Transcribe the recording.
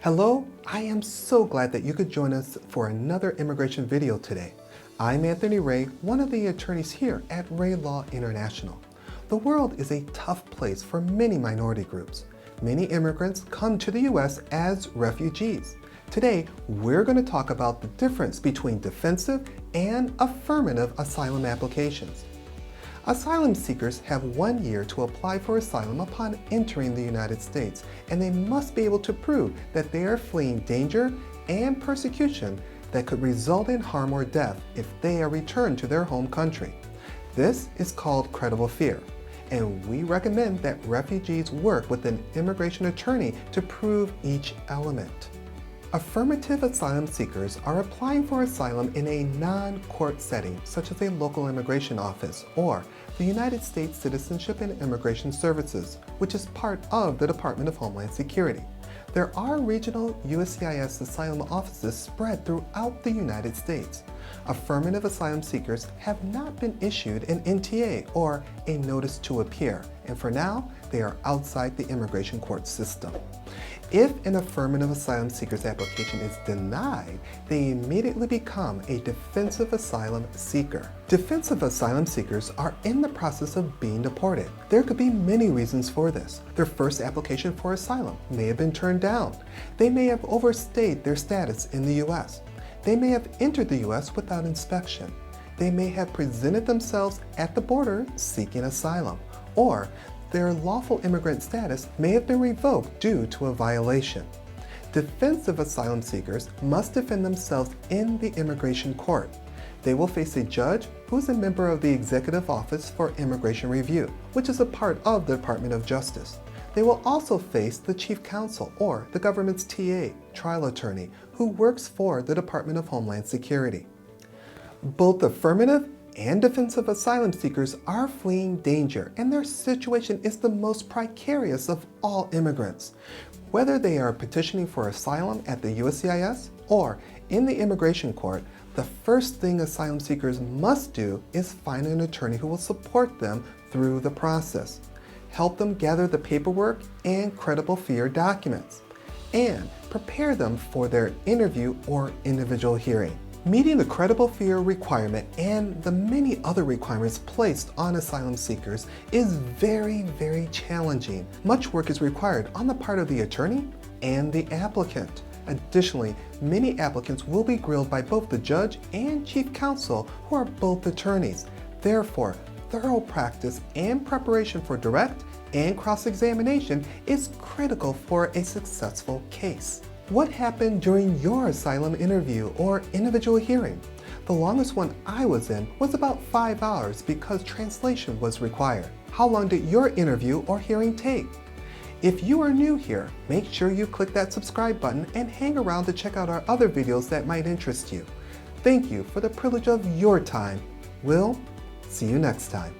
Hello, I am so glad that you could join us for another immigration video today. I'm Anthony Ray, one of the attorneys here at Ray Law International. The world is a tough place for many minority groups. Many immigrants come to the U.S. as refugees. Today, we're going to talk about the difference between defensive and affirmative asylum applications. Asylum seekers have 1 year to apply for asylum upon entering the United States, and they must be able to prove that they are fleeing danger and persecution that could result in harm or death if they are returned to their home country. This is called credible fear, and we recommend that refugees work with an immigration attorney to prove each element. Affirmative asylum seekers are applying for asylum in a non-court setting, such as a local immigration office or the United States Citizenship and Immigration Services, which is part of the Department of Homeland Security. There are regional USCIS asylum offices spread throughout the United States. Affirmative asylum seekers have not been issued an NTA or a notice to appear, and for now, they are outside the immigration court system. If an affirmative asylum seeker's application is denied, they immediately become a defensive asylum seeker. Defensive asylum seekers are in the process of being deported. There could be many reasons for this. Their first application for asylum may have been turned down. They may have overstayed their status in the U.S. They may have entered the U.S. without inspection. They may have presented themselves at the border seeking asylum, or their lawful immigrant status may have been revoked due to a violation. Defensive asylum seekers must defend themselves in the immigration court. They will face a judge who is a member of the Executive Office for Immigration Review, which is a part of the Department of Justice. They will also face the Chief Counsel or the government's TA, trial attorney, who works for the Department of Homeland Security. Both affirmative and defensive asylum seekers are fleeing danger, and their situation is the most precarious of all immigrants. Whether they are petitioning for asylum at the USCIS or in the immigration court, the first thing asylum seekers must do is find an attorney who will support them through the process, help them gather the paperwork and credible fear documents, and prepare them for their interview or individual hearing. Meeting the credible fear requirement and the many other requirements placed on asylum seekers is very challenging. Much work is required on the part of the attorney and the applicant. Additionally, many applicants will be grilled by both the judge and chief counsel, who are both attorneys. Therefore, thorough practice and preparation for direct and cross-examination is critical for a successful case. What happened during your asylum interview or individual hearing? The longest one I was in was about 5 hours because translation was required. How long did your interview or hearing take? If you are new here, make sure you click that subscribe button and hang around to check out our other videos that might interest you. Thank you for the privilege of your time. We'll see you next time.